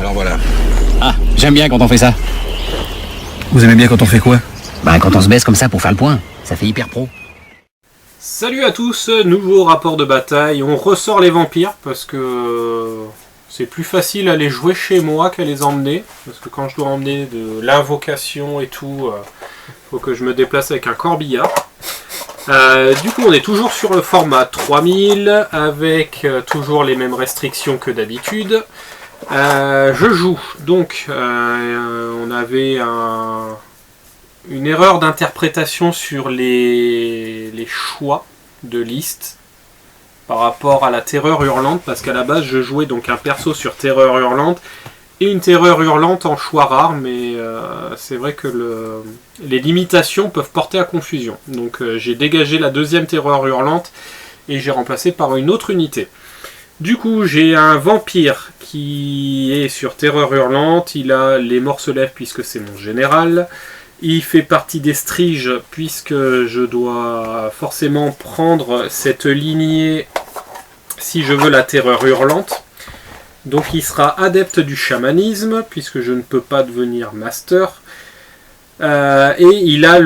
Alors voilà. Ah, j'aime bien quand on fait ça. Vous aimez bien quand on fait quoi? Bah quand on se baisse comme ça pour faire le point, ça fait hyper pro. Salut à tous, nouveau rapport de bataille. On ressort les vampires parce que c'est plus facile à les jouer chez moi qu'à les emmener. Parce que quand je dois emmener de l'invocation et tout, faut que je me déplace avec un corbillard. Du coup on est toujours sur le format 3000 avec toujours les mêmes restrictions que d'habitude. Je joue, donc on avait une erreur d'interprétation sur les choix de liste par rapport à la terreur hurlante, parce qu'à la base je jouais donc un perso sur terreur hurlante et une terreur hurlante en choix rare, mais c'est vrai que les limitations peuvent porter à confusion. Donc j'ai dégagé la deuxième terreur hurlante et j'ai remplacé par une autre unité. Du coup, j'ai un vampire qui est sur terreur hurlante, il a les morcelèvres puisque c'est mon général. Il fait partie des striges puisque je dois forcément prendre cette lignée si je veux la terreur hurlante. Donc il sera adepte du chamanisme puisque je ne peux pas devenir master. Et il a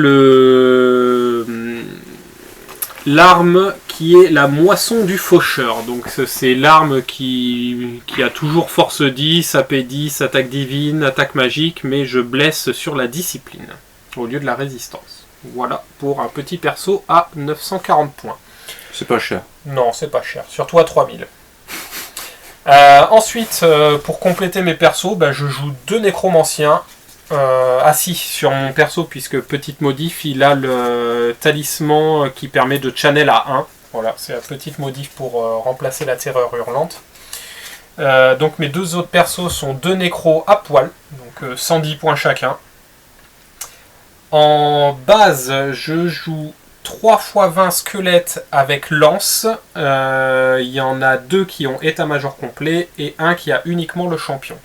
l'arme qui est la moisson du faucheur. Donc c'est l'arme qui a toujours force 10, AP 10, attaque divine, attaque magique, mais je blesse sur la discipline au lieu de la résistance. Voilà pour un petit perso à 940 points. C'est pas cher. Non, c'est pas cher, surtout à 3000. Ensuite, pour compléter mes persos, je joue 2 nécromanciens assis sur mon perso, puisque petite modif, il a le talisman qui permet de channel à 1. Voilà, c'est la petite modif pour remplacer la terreur hurlante. Donc mes 2 autres persos sont 2 nécros à poil, donc 110 points chacun. En base, je joue 3 x 20 squelettes avec lance. Il y en a 2 qui ont état-major complet et 1 qui a uniquement le champion.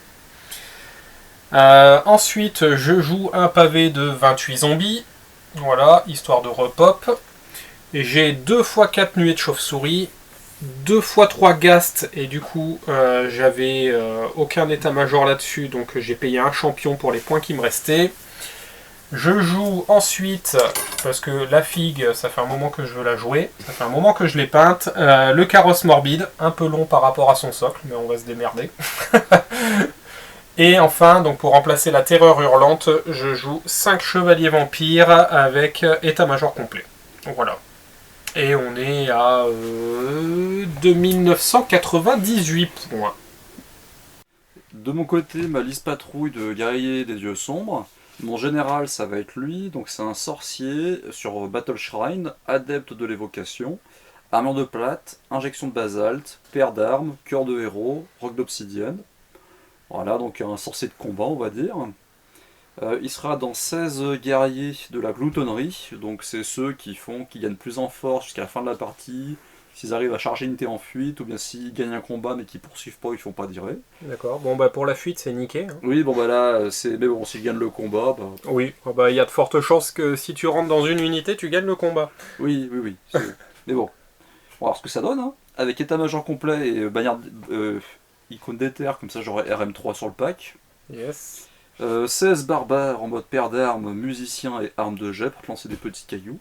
Ensuite, je joue un pavé de 28 zombies. Voilà, histoire de repop. J'ai 2 x 4 nuées de chauve-souris, 2 x 3 ghasts, et du coup, j'avais aucun état-major là-dessus, donc j'ai payé un champion pour les points qui me restaient. Je joue ensuite, parce que la figue, ça fait un moment que je veux la jouer, ça fait un moment que je l'ai peinte, le carrosse morbide, un peu long par rapport à son socle, mais on va se démerder. Et enfin, donc pour remplacer la terreur hurlante, je joue 5 chevaliers vampires avec état-major complet. Voilà. Et on est à 2998 points. De mon côté, ma liste patrouille de guerriers des dieux sombres. Mon général, ça va être lui, donc c'est un sorcier sur Battle Shrine, adepte de l'évocation, armure de plate, injection de basalte, paire d'armes, cœur de héros, roc d'obsidienne. Voilà, donc un sorcier de combat, on va dire. Il sera dans 16 guerriers de la gloutonnerie, donc c'est ceux qui gagnent plus en force jusqu'à la fin de la partie, s'ils arrivent à charger une unité en fuite, ou bien s'ils gagnent un combat mais qu'ils poursuivent pas, ils font pas tirer. D'accord, bon pour la fuite c'est niqué. Hein. Oui, bon là, mais bon, s'ils gagnent le combat... Oui, il y a de fortes chances que si tu rentres dans une unité, tu gagnes le combat. Oui. Mais bon, on va voir ce que ça donne, hein. Avec état-major complet et bannière icône d'éther, comme ça j'aurai RM3 sur le pack. Yes. 16 barbares en mode paire d'armes, musiciens et armes de jet pour te lancer des petits cailloux.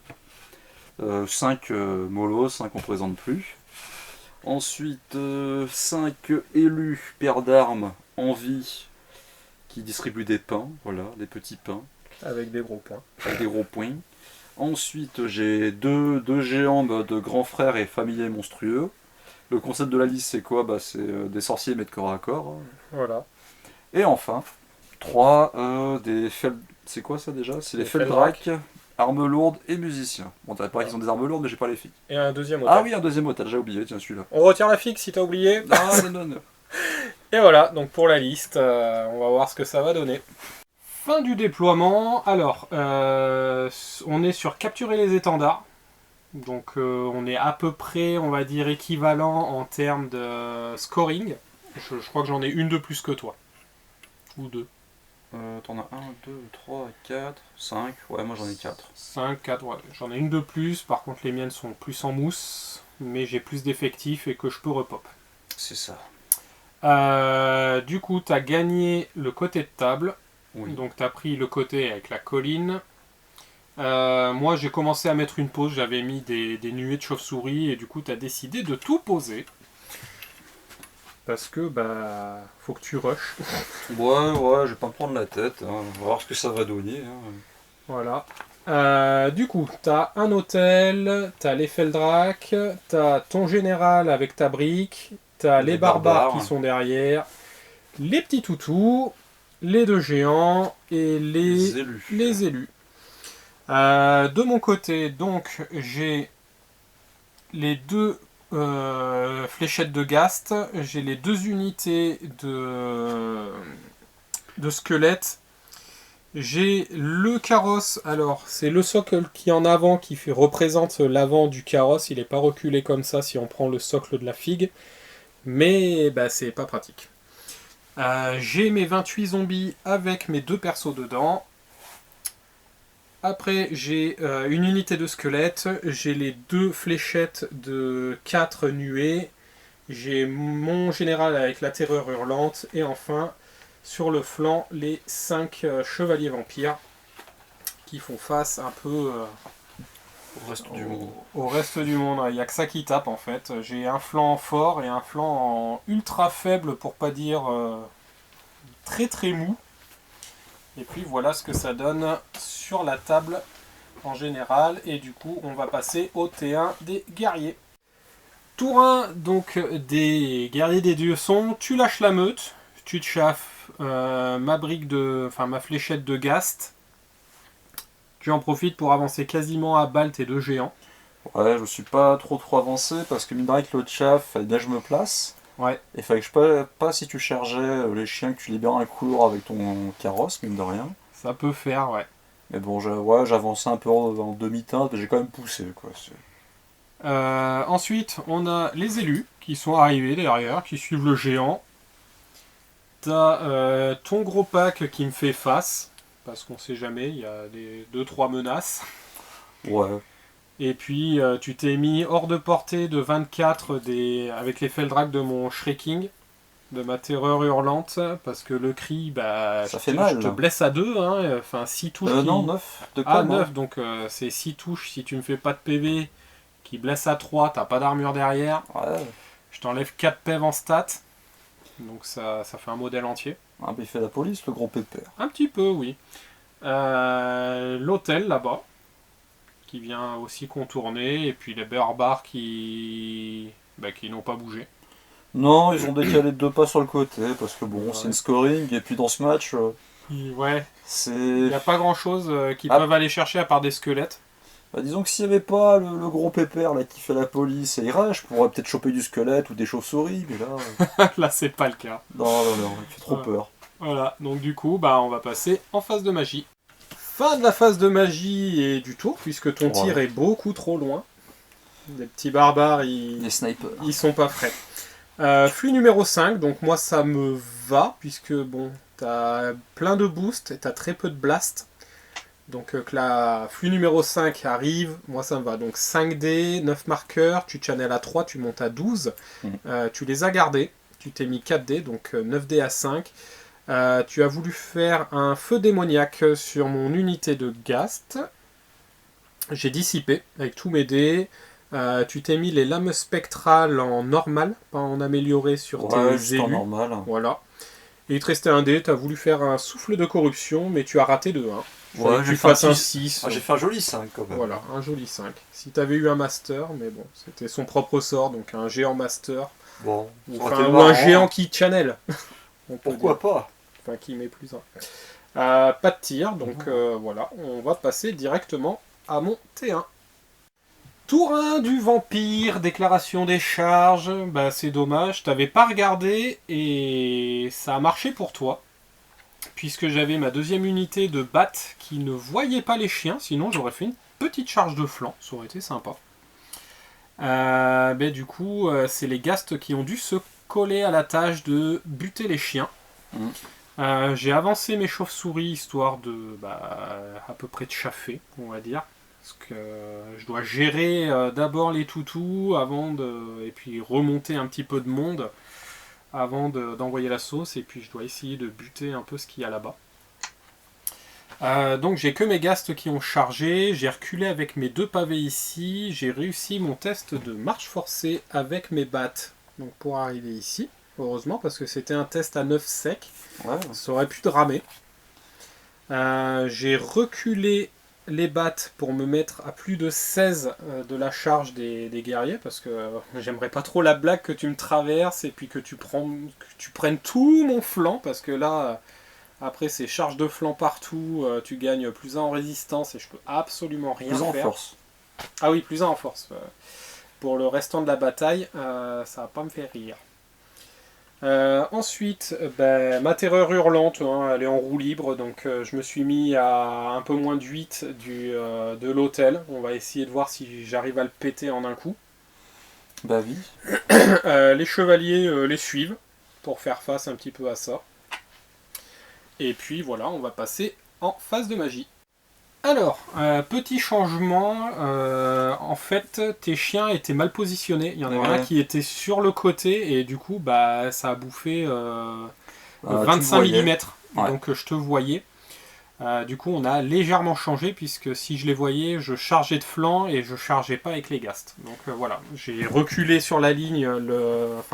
5 mollos, 5 on ne présente plus. Ensuite, 5 élus paire d'armes en vie qui distribuent des pains, voilà, des petits pains. Avec des gros points. Avec des gros points. Ensuite, j'ai deux géants mode grand frère et familier monstrueux. Le concept de la liste, c'est quoi? C'est des sorciers mais de corps à corps. Voilà. Et enfin, 3 des c'est quoi ça déjà? C'est les Feldrac, armes lourdes et musiciens. Bon, t'as pas qu'ils ont des armes lourdes, mais j'ai pas les filles. Et un deuxième otage. Ah oui, un deuxième otage, t'as déjà oublié, tiens celui-là. On retire la figue si t'as oublié. Non. Et voilà, donc pour la liste, on va voir ce que ça va donner. Fin du déploiement. Alors, on est sur capturer les étendards. Donc on est à peu près, on va dire, équivalent en termes de scoring. Je crois que j'en ai une de plus que toi. Ou 2. T'en as 1, 2, 3, 4, 5. Ouais, moi j'en ai 4. 5, 4, ouais. J'en ai une de plus. Par contre, les miennes sont plus en mousse. Mais j'ai plus d'effectifs et que je peux repop. C'est ça. Du coup, tu as gagné le côté de table. Oui. Donc, tu as pris le côté avec la colline. Moi, j'ai commencé à mettre une pause. J'avais mis des nuées de chauves-souris. Et du coup, tu as décidé de tout poser. Parce que, faut que tu rushes. Ouais, je vais pas me prendre la tête. Hein. On va voir ce que ça va donner. Hein. Voilà. Du coup, t'as un hôtel, t'as les Feldrac, t'as ton général avec ta brique, t'as les barbares qui sont derrière, les petits toutous, les deux géants et les élus. De mon côté, donc, j'ai les deux fléchettes de Gast, j'ai les deux unités de squelettes. J'ai le carrosse, alors c'est le socle qui est en avant qui représente l'avant du carrosse, il n'est pas reculé comme ça si on prend le socle de la figue, mais c'est pas pratique. J'ai mes 28 zombies avec mes deux persos dedans. Après j'ai une unité de squelette, j'ai les deux fléchettes de 4 nuées, j'ai mon général avec la terreur hurlante, et enfin... sur le flanc, les 5 chevaliers vampires qui font face un peu Au reste du monde. Au reste du monde. Il n'y a que ça qui tape en fait. J'ai un flanc fort et un flanc ultra faible pour pas dire très très mou. Et puis voilà ce que ça donne sur la table en général. Et du coup, on va passer au T1 des guerriers. Tour 1, donc des guerriers des dieux sombres. Tu lâches la meute, tu te chaffes. Ma fléchette de Gast. Tu en profites pour avancer quasiment à balle tes deux géants. Ouais, je suis pas trop avancé parce que mine de rien, avec le chaff, fallait bien que je me place. Ouais. Et fallait que je pas si tu chargeais les chiens que tu libères un couloir avec ton carrosse, mine de rien. Ça peut faire, ouais. Mais bon, j'avançais un peu en demi-teinte, mais j'ai quand même poussé, quoi. Ensuite, on a les élus qui sont arrivés derrière, qui suivent le géant. T'as ton gros pack qui me fait face, parce qu'on sait jamais, il y a 2-3 menaces. Ouais. Et puis tu t'es mis hors de portée de 24 avec les Feldrac de mon Shrieking, de ma terreur hurlante, parce que le cri, ça fait mal. Je te blesse à 2, hein, enfin 6 touches. Non, 9. De com, 9, donc c'est 6 touches, si tu me fais pas de PV, qui blesse à 3, t'as pas d'armure derrière. Ouais. Je t'enlève 4 PV en stats. Donc ça fait un modèle entier. Ah, mais il fait la police, le gros pépère. Un petit peu, oui. L'hôtel, là-bas, qui vient aussi contourner. Et puis les barbares qui n'ont pas bougé. Non, ils ont décalé de 2 pas sur le côté, parce que bon, c'est une scoring, et puis dans ce match... ouais. C'est... Il n'y a pas grand-chose qu'ils peuvent aller chercher à part des squelettes. Disons que s'il n'y avait pas le gros pépère là qui fait la police et Ira, je pourrais peut-être choper du squelette ou des chauves-souris, mais là... Là, c'est pas le cas. Non, il fait trop peur. Voilà, donc du coup, on va passer en phase de magie. Fin de la phase de magie et du tour, puisque ton tir est beaucoup trop loin. Les petits barbares, les snipers, ils sont pas frais. Flux numéro 5, donc moi ça me va, puisque bon, t'as plein de boosts et t'as très peu de blast. Donc que la flux numéro 5 arrive, moi ça me va. Donc 5D, 9 marqueurs, tu channel à 3, tu montes à 12. Tu les as gardés, tu t'es mis 4D, donc 9D à 5. Tu as voulu faire un feu démoniaque sur mon unité de Gast. J'ai dissipé avec tous mes dés. Tu t'es mis les lames spectrales en normal, pas en amélioré sur tes élus. En normal. Voilà. Et il te restait un dé, tu as voulu faire un souffle de corruption, mais tu as raté 2. Hein. J'ai fait un 6. J'ai fait un joli 5 quand même. Voilà, un joli 5. Si tu avais eu un master, mais bon, c'était son propre sort, donc un géant master. Bon, ou un géant qui channel. Pourquoi pas? Enfin, qui met plus 1. Pas de tir, donc voilà, on va passer directement à mon T1. Tour 1 du vampire, déclaration des charges, c'est dommage, t'avais pas regardé et ça a marché pour toi. Puisque j'avais ma deuxième unité de bat qui ne voyait pas les chiens, sinon j'aurais fait une petite charge de flanc, ça aurait été sympa. Du coup, c'est les Gast qui ont dû se coller à la tâche de buter les chiens. J'ai avancé mes chauves-souris histoire de à peu près de chaffer, on va dire. Parce que je dois gérer d'abord les toutous et puis remonter un petit peu de monde. avant d'envoyer la sauce, et puis je dois essayer de buter un peu ce qu'il y a là-bas. Donc j'ai que mes ghasts qui ont chargé, j'ai reculé avec mes 2 pavés ici, j'ai réussi mon test de marche forcée avec mes battes, donc pour arriver ici, heureusement, parce que c'était un test à 9 sec, Ouais. ça aurait pu ramer. J'ai reculé les battes pour me mettre à plus de 16 de la charge des guerriers, parce que j'aimerais pas trop la blague que tu me traverses et puis que tu prennes tout mon flanc, parce que là, après c'est charge de flanc partout, tu gagnes plus 1 en résistance et je peux absolument rien Plus en faire. force. Ah oui, plus 1 en force. Pour le restant de la bataille, ça va pas me faire rire. Ensuite, ma terreur hurlante, hein, elle est en roue libre, donc je me suis mis à un peu moins de 8 de l'hôtel. On va essayer de voir si j'arrive à le péter en un coup. Bah oui. Les chevaliers les suivent pour faire face un petit peu à ça. Et puis voilà, on va passer en phase de magie. Alors, petit changement, en fait, tes chiens étaient mal positionnés. Il y en avait un qui était sur le côté et du coup, ça a bouffé 25 mm. Ouais. Donc je te voyais. Du coup, on a légèrement changé puisque si je les voyais, je chargeais de flanc et je chargeais pas avec les ghasts. Donc voilà, j'ai reculé sur la ligne,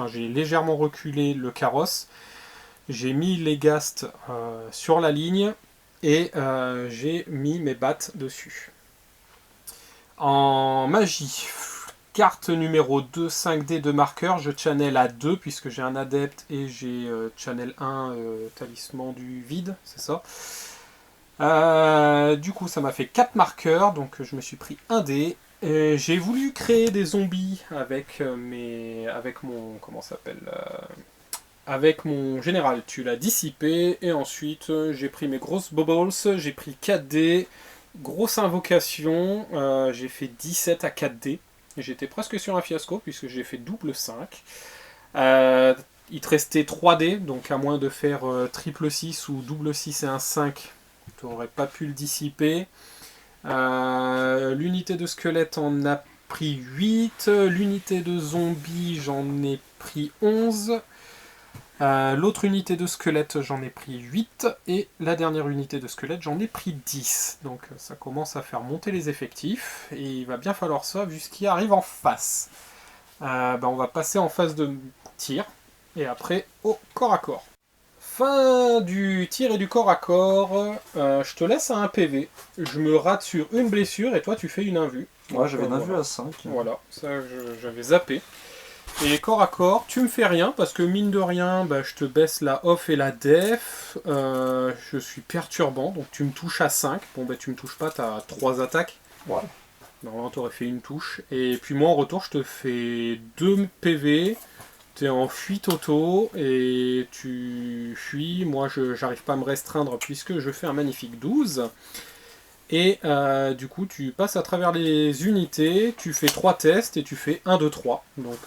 j'ai légèrement reculé le carrosse. J'ai mis les ghasts sur la ligne. Et j'ai mis mes battes dessus. En magie, carte numéro 2, 5D de marqueur, je channel à 2 puisque j'ai un adepte et j'ai channel 1 talisman du vide, c'est ça. Du coup ça m'a fait 4 marqueurs, donc je me suis pris un dé. J'ai voulu créer des zombies avec mon... comment ça s'appelle avec mon général, tu l'as dissipé, et ensuite j'ai pris mes grosses bubbles, j'ai pris 4D, grosse invocation, j'ai fait 17 à 4D, j'étais presque sur un fiasco puisque j'ai fait double 5. Il te restait 3D, donc à moins de faire triple 6 ou double 6 et un 5, tu n'aurais pas pu le dissiper. L'unité de squelette en a pris 8, l'unité de zombie j'en ai pris 11. L'autre unité de squelette, j'en ai pris 8, et la dernière unité de squelette, j'en ai pris 10. Donc ça commence à faire monter les effectifs, et il va bien falloir ça vu ce qui arrive en face. On va passer en phase de tir, et après au corps à corps. Fin du tir et du corps à corps, je te laisse à un PV. Je me rate sur une blessure, et toi tu fais une invue. Ouais, j'avais une invue à 5. Voilà, ça j'avais zappé. Et corps à corps, tu me fais rien, parce que mine de rien, je te baisse la off et la def. Je suis perturbant, donc tu me touches à 5. Bon, tu me touches pas, t'as 3 attaques. Ouais. Normalement, t'aurais fait une touche. Et puis moi, en retour, je te fais 2 PV. T'es en fuite auto, et tu fuis. Moi, j'arrive pas à me restreindre, puisque je fais un magnifique 12. Et du coup, tu passes à travers les unités, tu fais 3 tests et tu fais 1, 2, 3. Donc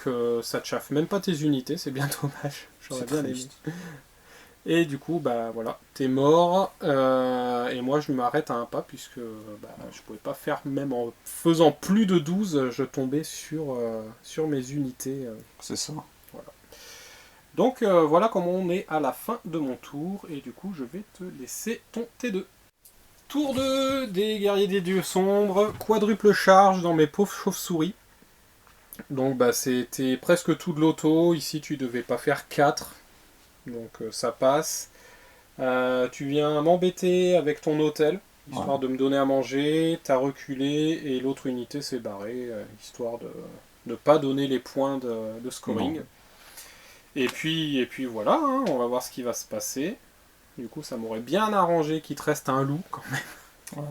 ça te chauffe même pas tes unités, c'est bien dommage. J'aurais bien aimé. Et du coup, voilà, t'es mort. Et moi, je m'arrête à un pas, puisque je pouvais pas faire, même en faisant plus de 12, je tombais sur mes unités. C'est ça. Voilà. Donc voilà comment on est à la fin de mon tour. Et du coup, je vais te laisser ton T2. Tour 2 des guerriers des dieux sombres, quadruple charge dans mes pauvres chauves-souris. Donc c'était presque tout de l'auto, ici tu devais pas faire 4, donc ça passe. Tu viens m'embêter avec ton hôtel, histoire de me donner à manger, t'as reculé et l'autre unité s'est barrée, histoire de ne pas donner les points de scoring. Et puis voilà, hein, on va voir ce qui va se passer. Du coup, ça m'aurait bien arrangé qu'il te reste un loup, quand même. Ouais.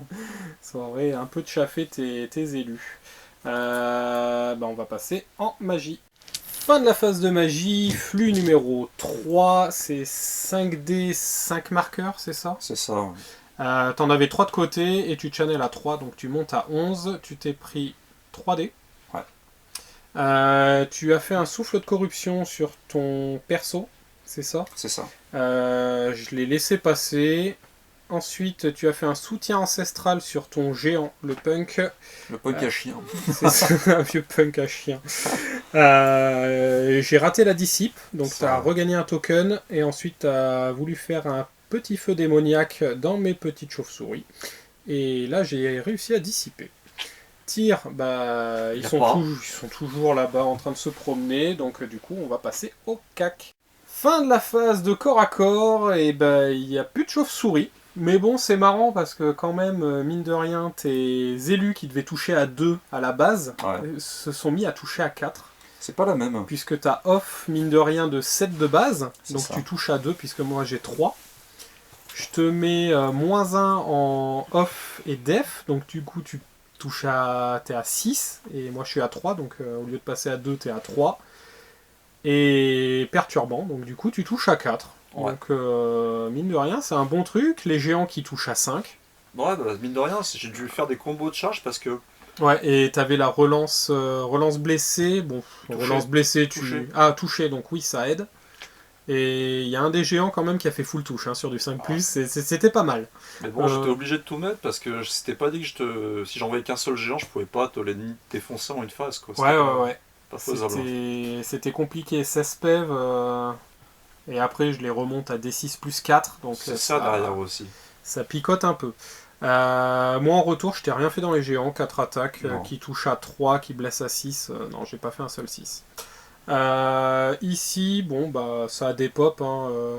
Ça aurait un peu chaffé tes élus. On va passer en magie. Fin de la phase de magie, flux numéro 3, c'est 5D, 5 marqueurs, c'est ça? C'est ça. T'en avais 3 de côté, et tu channel à 3, donc tu montes à 11, tu t'es pris 3D. Ouais. Tu as fait un souffle de corruption sur ton perso, c'est ça? C'est ça. Je l'ai laissé passer. Ensuite, tu as fait un soutien ancestral sur ton géant, le punk. Le punk à chien. C'est ça, un vieux punk à chien. J'ai raté la dissipe, donc tu as regagné un token, et ensuite tu as voulu faire un petit feu démoniaque dans mes petites chauves-souris. Et là, j'ai réussi à dissiper. Tir, bah, ils sont toujours là-bas en train de se promener, donc du coup, on va passer au cac. Fin de la phase de corps à corps, et bah, il n'y a plus de chauve-souris. Mais bon, c'est marrant parce que quand même, mine de rien, tes élus qui devaient toucher à 2 à la base se sont mis à toucher à 4. C'est pas la même. Puisque tu as off, mine de rien, de 7 de base, donc ça. tu touches à 2 puisque moi j'ai 3. Je te mets -1 en off et def, donc du coup tu touches à... t'es à 6, et moi je suis à 3, donc au lieu de passer à 2, t'es à 3. Et perturbant, donc du coup tu touches à 4. Ouais. Donc mine de rien, c'est un bon truc. Les géants qui touchent à 5. Ouais, bah, mine de rien, j'ai dû faire des combos de charge parce que... Ouais, et t'avais la relance blessée. Bon, Touché. relance blessée, Touché. Ah, touché, donc oui, ça aide. Et il y a un des géants quand même qui a fait full touche sur du 5+, c'était pas mal. Mais bon, j'étais obligé de tout mettre parce que c'était pas dit que si j'envoyais qu'un seul géant, je pouvais pas te les défoncer en une phase, quoi. Ouais. Pas faisable. C'était compliqué, 16 PEV, et après je les remonte à D6 plus 4. Donc c'est ça derrière aussi. Ça picote un peu. Moi en retour, je t'ai rien fait dans les géants, 4 attaques qui touchent à 3, qui blessent à 6. Non, j'ai pas fait un seul 6. Ici, bon, bah ça a des pop,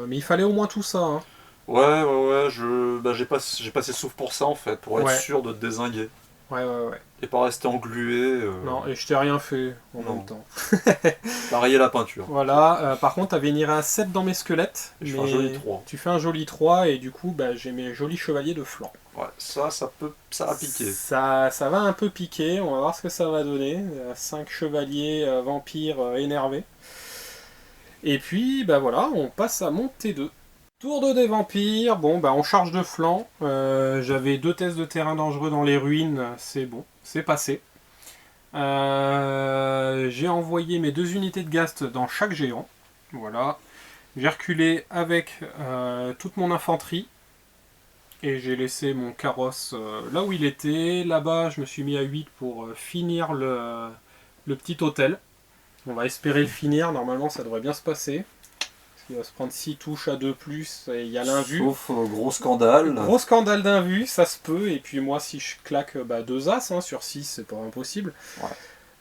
mais il fallait au moins tout ça. Hein. Ouais, j'ai passé souffle pour ça en fait, pour être sûr de te dézinguer. Ouais. Et pas rester englué. Non, et je t'ai rien fait en même temps. T'as rayé la peinture. Voilà, par contre, t'avais une à 7 dans mes squelettes. Je fais un joli 3. Tu fais un joli 3, et du coup, bah, j'ai mes jolis chevaliers de flanc. Ouais, ça va piquer. Ça va un peu piquer, on va voir ce que ça va donner. 5 chevaliers vampires énervés. Et puis, bah voilà, on passe à mon T2. Tour 2 des vampires, bon, bah on charge de flanc. J'avais 2 tests de terrain dangereux dans les ruines, c'est bon, c'est passé. J'ai envoyé mes 2 unités de Ghast dans chaque géant. Voilà. J'ai reculé avec toute mon infanterie. Et j'ai laissé mon carrosse là où il était. Là-bas, je me suis mis à 8 pour finir le petit hôtel. On va espérer le finir. Normalement, ça devrait bien se passer. Parce qu'il va se prendre 6 touches à 2+, et il y a l'invu. Sauf gros scandale. Gros scandale d'invu, ça se peut. Et puis moi, si je claque 2 as sur 6, c'est pas impossible. Ouais.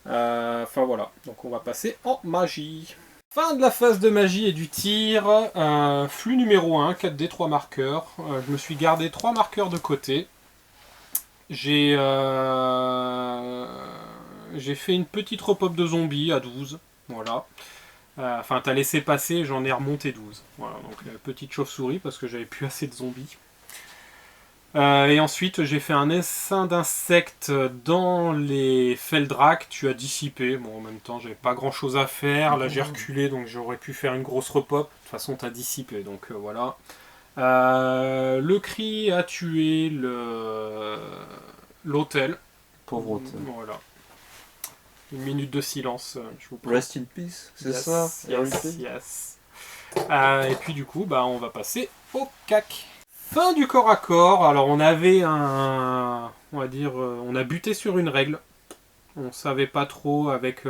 Enfin voilà. Donc on va passer en magie. Fin de la phase de magie et du tir, flux numéro 1, 4D, 3 marqueurs. Je me suis gardé 3 marqueurs de côté. J'ai fait une petite repop de zombies à 12. Voilà. Enfin, t'as laissé passer, j'en ai remonté 12. Voilà, donc petite chauve-souris parce que j'avais plus assez de zombies. Et ensuite, j'ai fait un essaim d'insectes dans les Feldrac. Tu as dissipé. Bon, en même temps, j'avais pas grand chose à faire. Là, j'ai reculé, donc j'aurais pu faire une grosse repop. De toute façon, t'as dissipé, donc voilà. Le cri a tué l'hôtel. Pauvre hôtel. Voilà. Une minute de silence, je vous prie. Rest in peace, c'est ça? Yes. Et puis, du coup, bah, on va passer au cac. Fin du corps à corps. Alors on avait on a buté sur une règle. On savait pas trop avec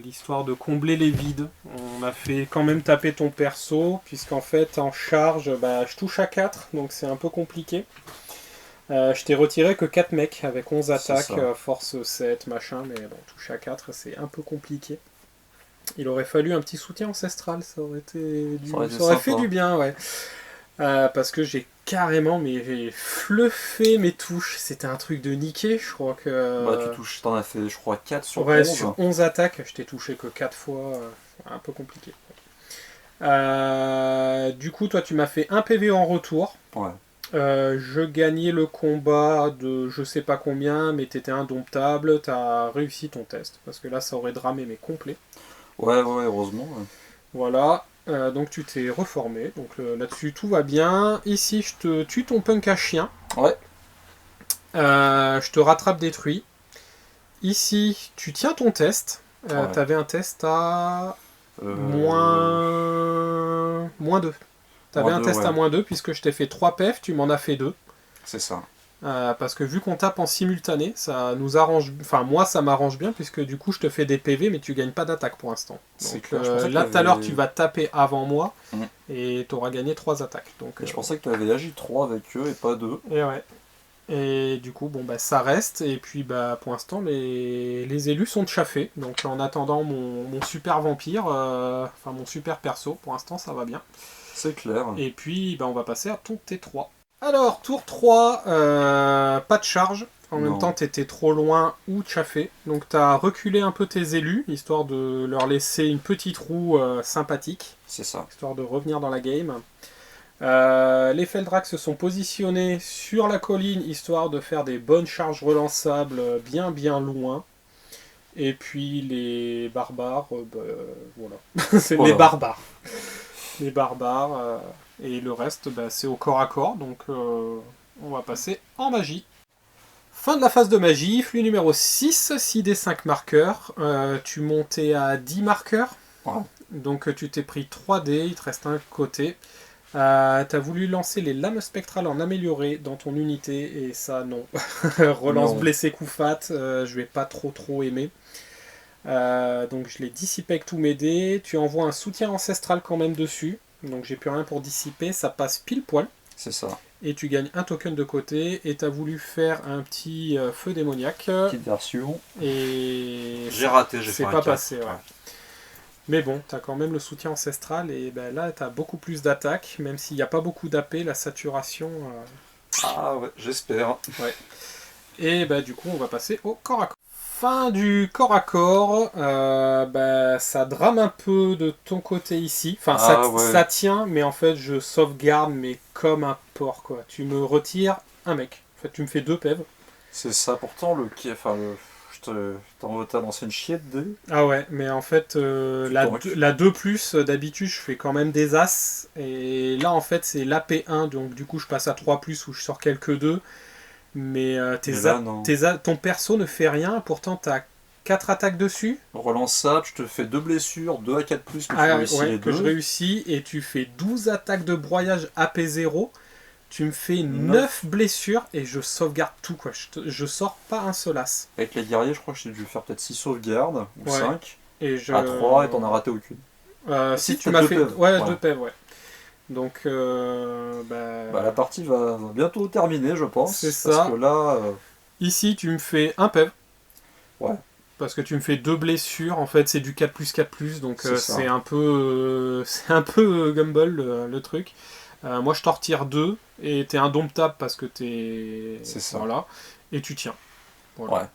l'histoire de combler les vides. On a fait quand même taper ton perso, puisqu'en fait en charge, bah, je touche à 4, donc c'est un peu compliqué. Je t'ai retiré que 4 mecs avec 11 attaques, force 7, machin, mais bon, touche à 4, c'est un peu compliqué. Il aurait fallu un petit soutien ancestral, ça aurait fait du bien, ouais. Parce que j'ai carrément fluffé mes touches, c'était un truc de niquer, je crois que... Bah tu touches, t'en as fait je crois 4 sur 11. Sur 11 attaques, je t'ai touché que 4 fois, un peu compliqué. Du coup, toi tu m'as fait un PV en retour. Ouais. Je gagnais le combat de je sais pas combien, mais t'étais indomptable, t'as réussi ton test, parce que là ça aurait dramé mais complet. Ouais, heureusement. Ouais. Voilà. Donc tu t'es reformé, donc là-dessus tout va bien. Ici je te tue ton punk à chien. Ouais. Je te rattrape détruit. Ici tu tiens ton test. T'avais un test à moins 2. T'avais un -2, test ouais. à -2 puisque je t'ai fait 3 PF, tu m'en as fait 2. C'est ça. Parce que vu qu'on tape en simultané, ça nous arrange. Enfin, moi, ça m'arrange bien puisque du coup, je te fais des PV, mais tu gagnes pas d'attaque pour l'instant. C'est Donc clair, je pensais que là, tout à l'heure, t'avais- tu vas taper avant moi Mhm. et tu auras gagné 3 attaques. Donc, Et je pensais que tu avais agi 3 avec eux et pas 2. et ouais. Et du coup, bon, bah, ça reste. Et puis, bah, pour l'instant, les élus sont chaffés. Donc, en attendant mon super vampire, enfin, mon super perso, pour l'instant, ça va bien. C'est clair. Et puis, bah, on va passer à ton T3. Alors, tour 3, pas de charge. En même Non. temps, t'étais trop loin ou chaffé. Donc, t'as reculé un peu tes élus, histoire de leur laisser une petite roue sympathique, C'est ça. histoire de revenir dans la game. Les Feldrax se sont positionnés sur la colline, histoire de faire des bonnes charges relançables bien loin. Et puis, les barbares, bah, voilà. C'est Voilà. les barbares. Les barbares. Et le reste, bah, c'est au corps à corps. Donc, on va passer en magie. Fin de la phase de magie, flux numéro 6, 6d5 marqueurs. Tu montais à 10 marqueurs. Ouais. Donc tu t'es pris 3d, il te reste un côté. T'as voulu lancer les lames spectrales en amélioré dans ton unité, et ça non. Relance Non. blessé coup fat, je vais pas trop aimer. Donc je l'ai dissipé avec tous mes dés. Tu envoies un soutien ancestral quand même dessus. Donc j'ai plus rien pour dissiper, ça passe pile poil. C'est ça. Et tu gagnes un token de côté, et tu as voulu faire un petit feu démoniaque, Petite version. et J'ai raté, j'ai fait c'est un pas 4. passé. Ouais. Mais bon, tu as quand même le soutien ancestral, et ben là tu as beaucoup plus d'attaques, même s'il n'y a pas beaucoup d'AP, la saturation. Ah ouais, j'espère. Et ben du coup, on va passer au corps à corps. Fin du corps à corps, ça drame un peu de ton côté ici. Enfin, Ouais. ça tient, mais en fait, je sauvegarde, mais comme un porc, quoi. Tu me retires un mec. En fait, tu me fais 2 PEV. C'est ça, pourtant t'as lancé une chiette de dés. Ah ouais, mais en fait, la 2+, d'habitude, je fais quand même des as. Et là, en fait, c'est l'AP1, donc du coup, je passe à 3+, où je sors quelques 2. Mais non. ton perso ne fait rien, pourtant tu as 4 attaques dessus. Relançable, je te fais 2 blessures, 2 à 4+, que tu réussis les que deux. je réussis, et tu fais 12 attaques de broyage AP0. Tu me fais 9 blessures, et je sauvegarde tout, quoi. Je sors pas un seul as. Avec les guerriers, je crois que j'ai dû faire peut-être 6 sauvegardes, ou Ouais. 5. Et je... À 3, et t'en as raté aucune. si, si, tu t'as m'as deux fait... PEV. Ouais, Ouais. 2 PEV, ouais. Donc, La partie va bientôt terminer, je pense. C'est ça. Parce que là... Ici, tu me fais un PEV. Ouais. Parce que tu me fais 2 blessures, en fait c'est du 4+4+, donc C'est ça. c'est un peu Gumball le truc. Moi je t'en retire 2, et t'es indomptable parce que t'es... C'est ça. Voilà. Et tu tiens. Voilà.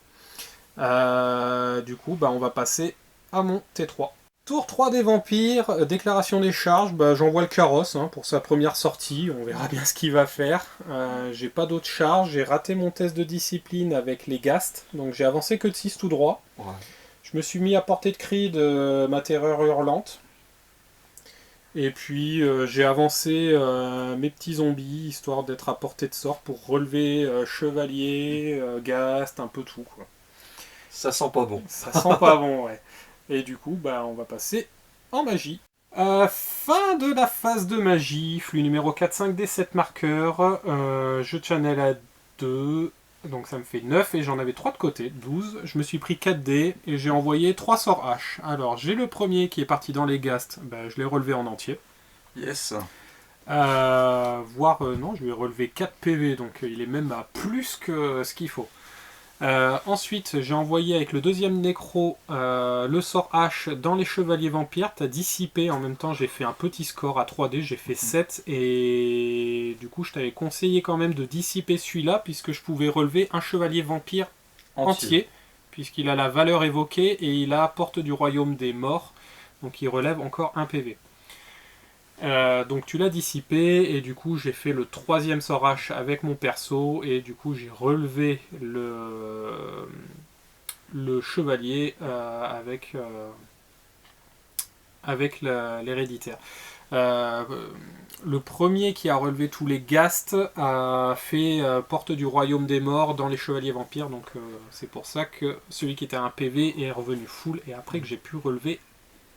Du coup, on va passer à mon T3. Tour 3 des vampires, déclaration des charges, j'envoie le carrosse pour sa première sortie, on verra bien ce qu'il va faire. J'ai pas d'autres charges, j'ai raté mon test de discipline avec les Ghasts, donc j'ai avancé que de 6 tout droit. Ouais. Je me suis mis à portée de cri de ma terreur hurlante. Et puis j'ai avancé mes petits zombies, histoire d'être à portée de sort pour relever chevalier, Ghast, un peu tout, quoi. Ça sent pas bon. Ça sent pas bon, ouais. Et du coup, on va passer en magie. Fin de la phase de magie, flux numéro 4, 5, D7 marqueurs. Je channel à 2, donc ça me fait 9, et j'en avais 3 de côté, 12. Je me suis pris 4 dés, et j'ai envoyé 3 sorts H. Alors, j'ai le premier qui est parti dans les Ghasts, je l'ai relevé en entier. Yes. Non, je lui ai relevé 4 PV, donc il est même à plus que ce qu'il faut. Ensuite, j'ai envoyé avec le deuxième nécro le sort H dans les chevaliers vampires. T'as dissipé, en même temps j'ai fait un petit score à 3D, j'ai fait 7, et du coup je t'avais conseillé quand même de dissiper celui-là, puisque je pouvais relever un chevalier vampire entier, puisqu'il a la valeur évoquée et il a porte du royaume des morts, donc il relève encore un PV. Donc tu l'as dissipé, et du coup j'ai fait le troisième sort H avec mon perso, et du coup j'ai relevé le chevalier avec l'héréditaire. Le premier qui a relevé tous les Ghasts a fait porte du royaume des morts dans les chevaliers vampires, donc c'est pour ça que celui qui était à un PV est revenu full, et après que j'ai pu relever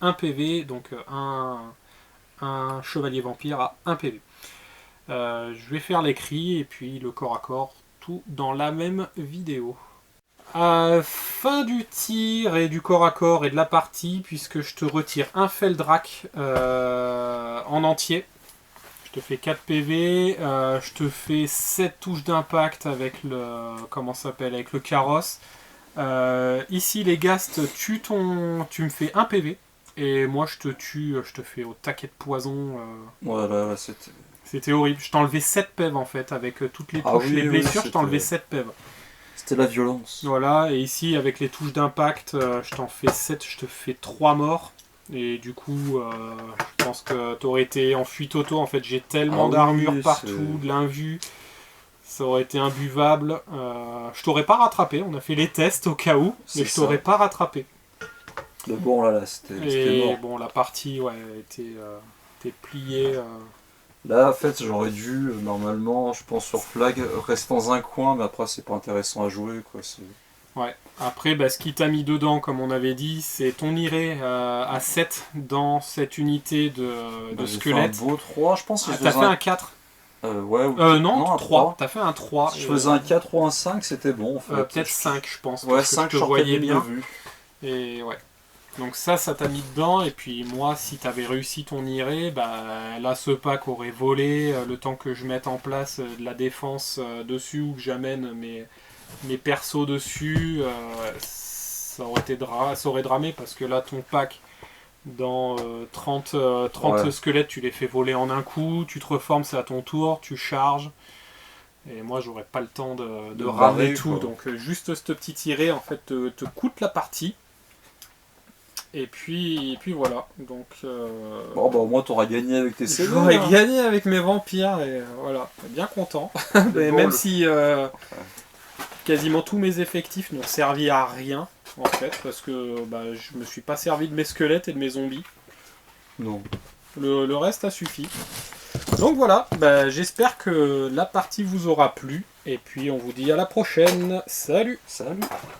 un PV, donc un un chevalier vampire à 1 PV. Je vais faire les cris et puis le corps à corps, tout dans la même vidéo. Fin du tir et du corps à corps et de la partie, puisque je te retire un Feldrak en entier. Je te fais 4 PV, je te fais 7 touches d'impact avec le avec le carrosse. Ici les Ghasts tu me fais 1 PV et moi je te tue, je te fais au taquet de poison. Voilà, C'était horrible. Je t'enlevais 7 PV en fait avec toutes les touches, les blessures, je t'enlevais 7 PV. C'était la violence. Voilà, et ici avec les touches d'impact, je t'en fais 7, je te fais 3 morts. Et du coup, je pense que t'aurais été en fuite auto. En fait, j'ai tellement d'armure partout, de l'invue. Ça aurait été imbuvable. Je t'aurais pas rattrapé. On a fait les tests au cas où, mais je t'aurais pas rattrapé. Mais bon, là, c'était mort. Bon, la partie, ouais, était pliée. Là, en fait, j'aurais dû, normalement, je pense sur flag, rester dans un coin, mais après, c'est pas intéressant à jouer, quoi. Ouais. Après, ce qui t'a mis dedans, comme on avait dit, c'est ton iré à 7 dans cette unité de squelette. J'ai fait un beau 3, je pense. T'as fait un 4 non, 3. T'as fait un 3. Je faisais un 4 ou un 5, c'était bon, en fait. Peut-être 5, je pense. Ouais, 5, je te voyais bien. Vu. Et ouais. Donc ça t'a mis dedans, et puis moi, si t'avais réussi ton iré, là, ce pack aurait volé, le temps que je mette en place de la défense dessus, ou que j'amène mes persos dessus, ça aurait dramé, parce que là, ton pack, dans 30 squelettes, tu les fais voler en un coup, tu te reformes, c'est à ton tour, tu charges, et moi, j'aurais pas le temps de ramer tout, donc juste ce petit iré, en fait, te coûte la partie. Et puis voilà, donc... Bon, au moins t'auras gagné avec tes CD. J'aurais gagné avec mes vampires, et voilà, bien content. Mais même si quasiment tous mes effectifs n'ont servi à rien, en fait, parce que je me suis pas servi de mes squelettes et de mes zombies. Non. Le reste a suffi. Donc voilà, j'espère que la partie vous aura plu, et puis on vous dit à la prochaine. Salut! Salut!